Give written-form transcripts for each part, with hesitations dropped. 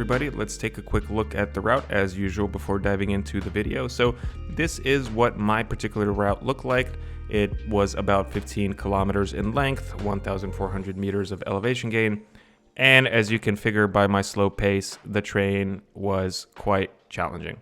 everybody, let's take a quick look at the route as usual before diving into the video. So this is what my particular route looked like. It was about 15 kilometers in length, 1,400 meters of elevation gain. And as you can figure by my slow pace, the terrain was quite challenging.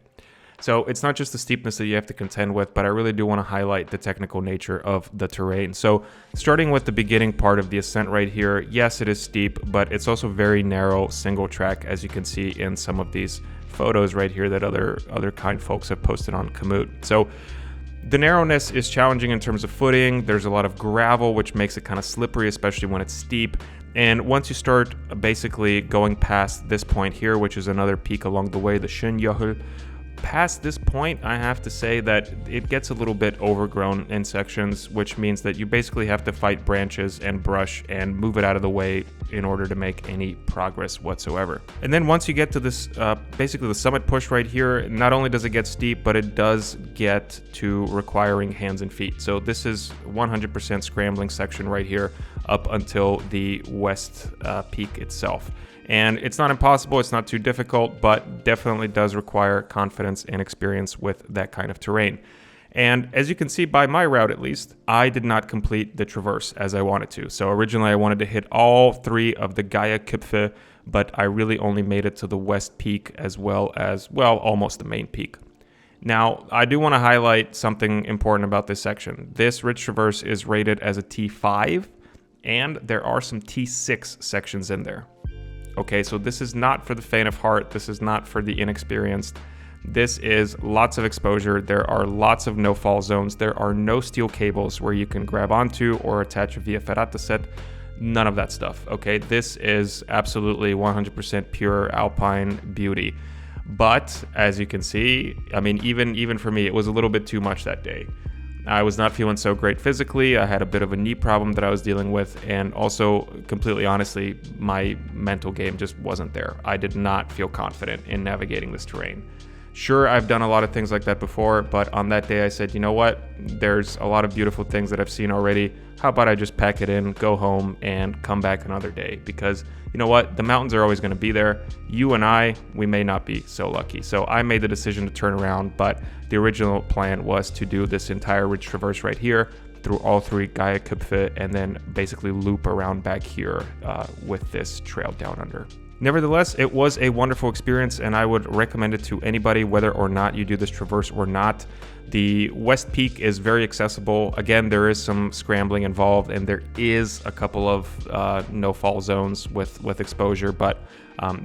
So it's not just the steepness that you have to contend with, but I really do want to highlight the technical nature of the terrain. So starting with the beginning part of the ascent right here, yes, it is steep, but it's also very narrow, single track, as you can see in some of these photos right here that other kind folks have posted on Komoot. So the narrowness is challenging in terms of footing. There's a lot of gravel, which makes it kind of slippery, especially when it's steep. And once you start basically going past this point here, which is another peak along the way, the Schönjöchl, past this point, I have to say that it gets a little bit overgrown in sections, which means that you basically have to fight branches and brush and move it out of the way in order to make any progress whatsoever. And then once you get to this, basically the summit push right here, not only does it get steep, but it does get to requiring hands and feet. So this is 100% scrambling section right here up until the west peak itself. And it's not impossible, it's not too difficult, but definitely does require confidence and experience with that kind of terrain. And as you can see by my route at least, I did not complete the traverse as I wanted to. So originally I wanted to hit all three of the Geierköpfe, but I really only made it to the west peak as well as, well, almost the main peak. Now, I do want to highlight something important about this section. This ridge traverse is rated as a T5, and there are some T6 sections in there. Okay, so this is not for the faint of heart. This is not for the inexperienced. This is lots of exposure. There are lots of no-fall zones. There are no steel cables where you can grab onto or attach a via ferrata set. None of that stuff, okay? This is absolutely 100% pure alpine beauty. But as you can see, I mean, even for me, it was a little bit too much that day. I was not feeling so great physically. I had a bit of a knee problem that I was dealing with, and also, completely honestly, my mental game just wasn't there. I did not feel confident in navigating this terrain. Sure, I've done a lot of things like that before, but on that day I said, you know what? There's a lot of beautiful things that I've seen already. How about I just pack it in, go home, and come back another day? Because you know what? The mountains are always going to be there. You and I, we may not be so lucky. So I made the decision to turn around, but the original plan was to do this entire ridge traverse right here through all three Geierköpfe and then basically loop around back here with this trail down under. Nevertheless, it was a wonderful experience, and I would recommend it to anybody, whether or not you do this traverse or not. The West Peak is very accessible. Again, there is some scrambling involved, and there is a couple of no-fall zones with exposure, but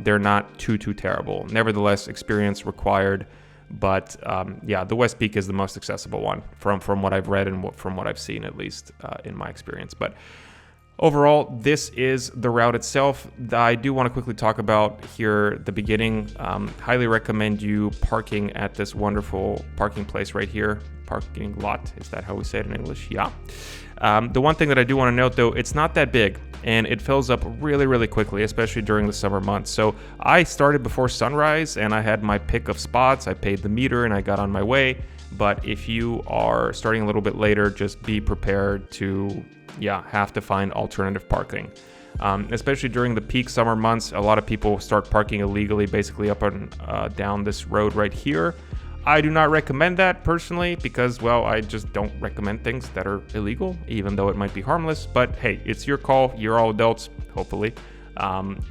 they're not too terrible. Nevertheless, experience required. But yeah, the West Peak is the most accessible one from what I've read and from what I've seen, at least in my experience. But overall, this is the route itself. I do want to quickly talk about here the beginning. Highly recommend you parking at this wonderful parking place right here. Parking lot, is that how we say it in English? Yeah. The one thing that I do want to note though, it's not that big and it fills up really quickly, especially during the summer months. So I started before sunrise and I had my pick of spots. I paid the meter and I got on my way. But if you are starting a little bit later, just be prepared to have to find alternative parking. Especially during the peak summer months, a lot of people start parking illegally, basically up and down this road right here. I do not recommend that personally because, well, I just don't recommend things that are illegal, even though it might be harmless. But hey, it's your call. You're all adults, hopefully.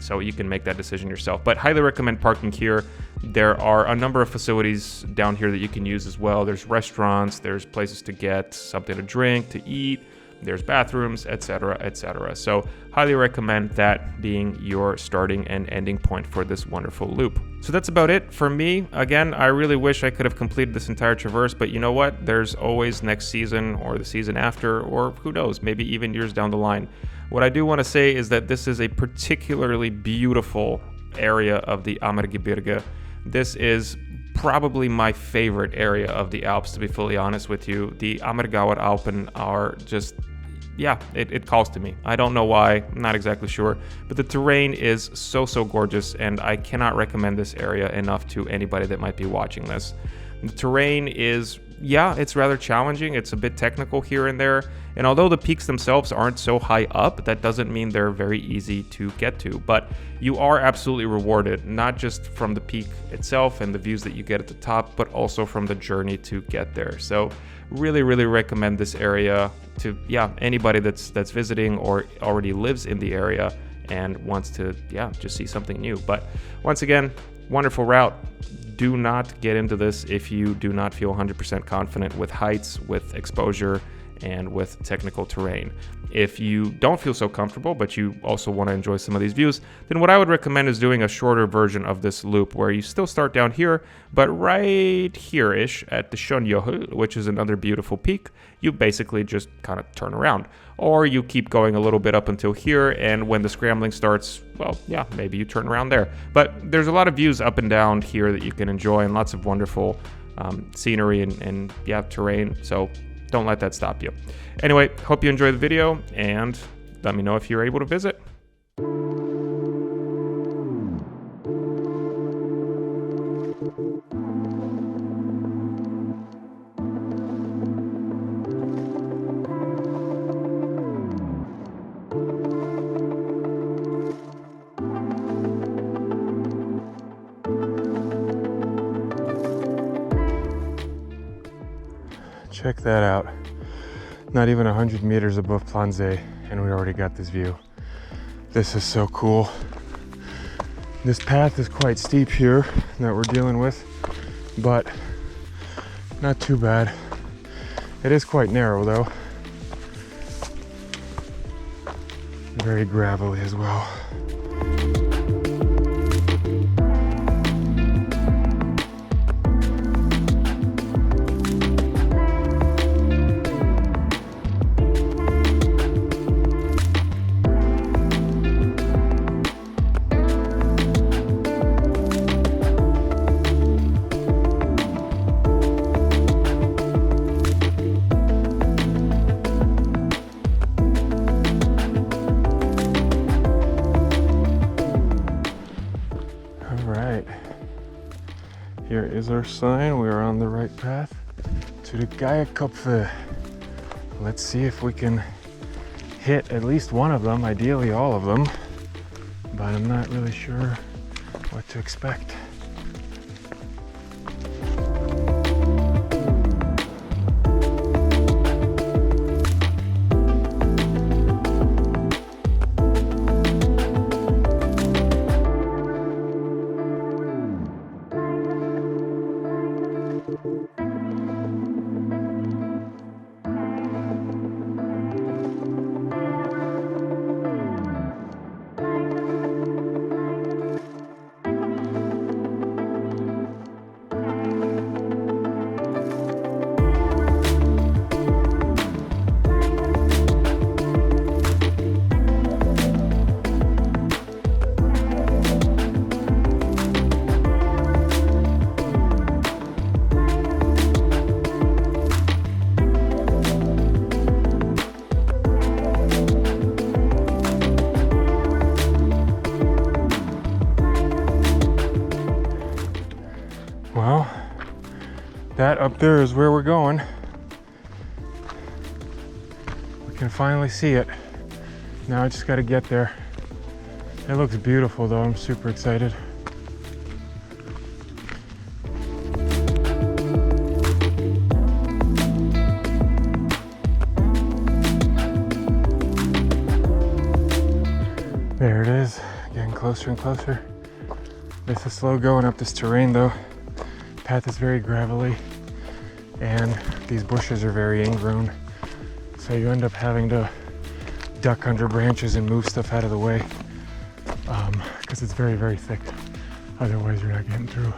So you can make that decision yourself. But highly recommend parking here. There are a number of facilities down here that you can use as well. There's restaurants, there's places to get something to drink, to eat. There's bathrooms, etc., etc. So highly recommend that being your starting and ending point for this wonderful loop. So that's about it for me. Again, I really wish I could have completed this entire traverse, but you know what? There's always next season or the season after, or who knows, maybe even years down the line. What I do want to say is that this is a particularly beautiful area of the Ammergebirge. This is probably my favorite area of the Alps, to be fully honest with you. The Ammergauer Alpen are just, it calls to me. I don't know why, I'm not exactly sure, but the terrain is so gorgeous, and I cannot recommend this area enough to anybody that might be watching this. The terrain is, yeah, it's rather challenging. It's a bit technical here and there. And although the peaks themselves aren't so high up, that doesn't mean they're very easy to get to. But you are absolutely rewarded, not just from the peak itself and the views that you get at the top, but also from the journey to get there. So really, really recommend this area to, yeah, anybody that's visiting or already lives in the area and wants to, yeah, just see something new. But once again, wonderful route. Do not get into this if you do not feel 100% confident with heights, with exposure, and with technical terrain. If you don't feel so comfortable, but you also want to enjoy some of these views, then what I would recommend is doing a shorter version of this loop where you still start down here, but right here-ish at the Schönjöchl, which is another beautiful peak, you basically just kind of turn around. Or you keep going a little bit up until here, and when the scrambling starts, well, yeah, maybe you turn around there. But there's a lot of views up and down here that you can enjoy, and lots of wonderful scenery and yeah, terrain. So don't let that stop you. Anyway, hope you enjoyed the video, and let me know if you're able to visit. Check that out. Not even 100 meters above Plansee, and we already got this view. This is so cool. This path is quite steep here that we're dealing with, but not too bad. It is quite narrow though. Very gravelly as well. Here is our sign. We are on the right path to the Geierköpfe. Let's see if we can hit at least one of them, ideally all of them, but I'm not really sure what to expect. Well, that up there is where we're going. We can finally see it. Now I just got to get there. It looks beautiful though, I'm super excited. There it is, getting closer and closer. This is slow going up this terrain though. Path is very gravelly and these bushes are very ingrown, so you end up having to duck under branches and move stuff out of the way because it's very, very thick. Otherwise you're not getting through.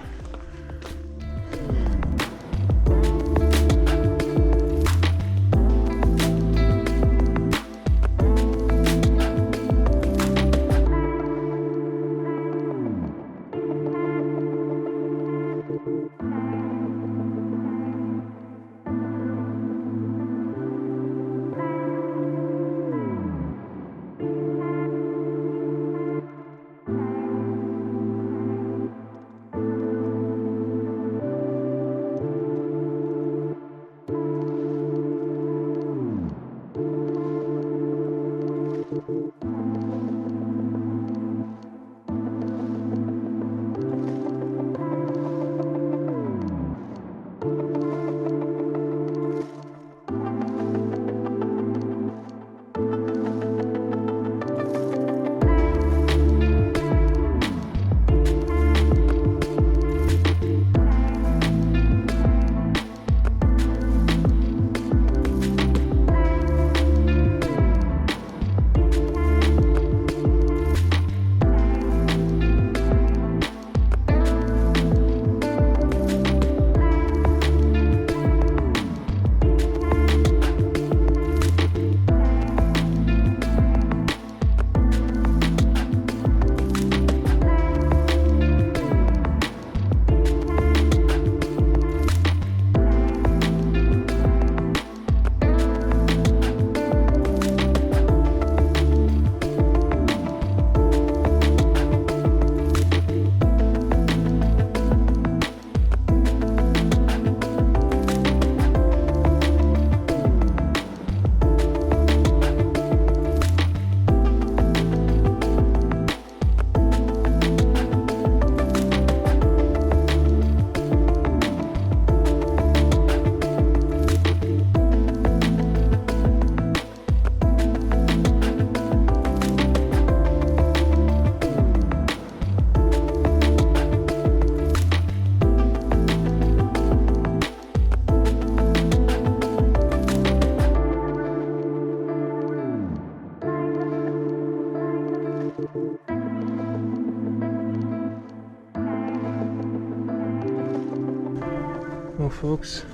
Well, folks,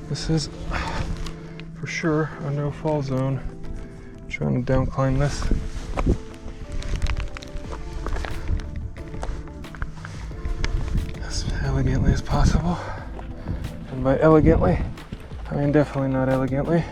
this is for sure a no-fall zone. I'm trying to down climb this. As elegantly as possible. And by elegantly, I mean definitely not elegantly.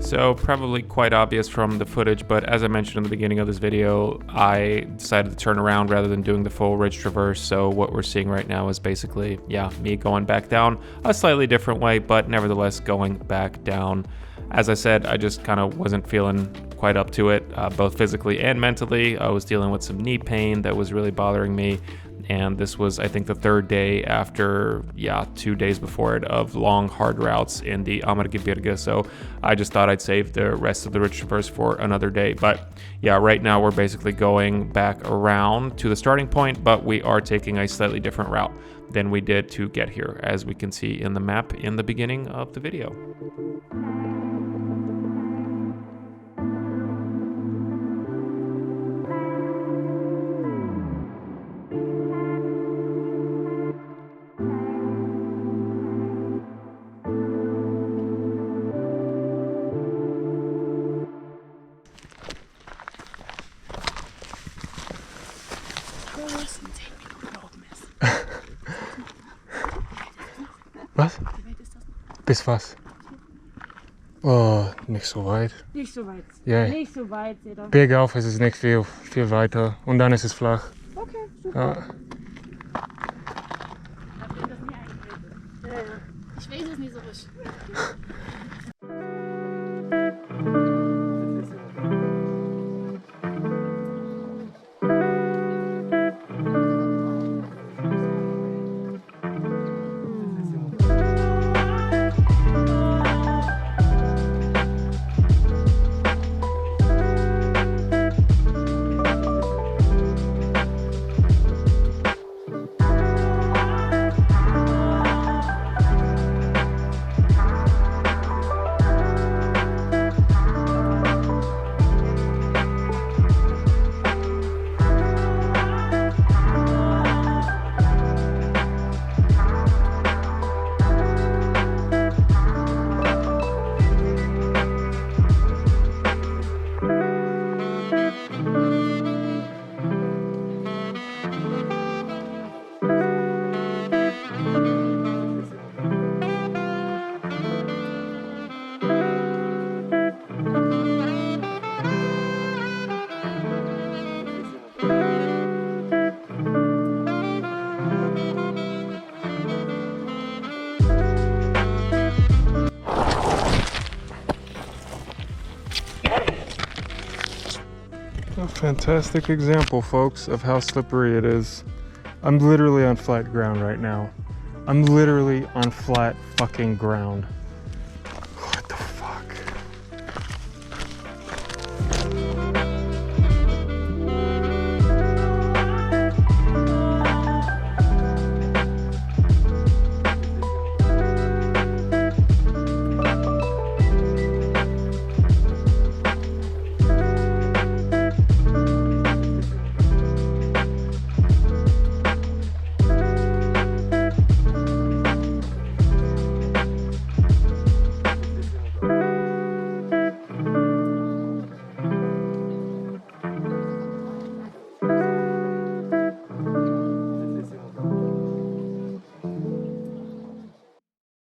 So probably quite obvious from the footage, but as I mentioned in the beginning of this video, I decided to turn around rather than doing the full ridge traverse. So what we're seeing right now is basically, yeah, me going back down a slightly different way, but nevertheless going back down. As I said, I just kind of wasn't feeling quite up to it, both physically and mentally. I was dealing with some knee pain that was really bothering me. And this was, I think, the third day after, 2 days before it, of long, hard routes in the Ammergebirge. So I just thought I'd save the rest of the ridge traverse for another day. But yeah, right now we're basically going back around to the starting point, but we are taking a slightly different route than we did to get here, as we can see in the map in the beginning of the video. Was? Bis was? Oh, nicht so weit. Nicht so weit. Ja. Nicht so weit, oder? Bergauf ist es nicht viel weiter und dann ist es flach. Okay, super. Ja. Habt ihr das nie eingebildet? Ja, ja. Ich weiß es nicht so richtig. A fantastic example, folks, of how slippery it is. I'm literally on flat ground right now. I'm literally on flat fucking ground.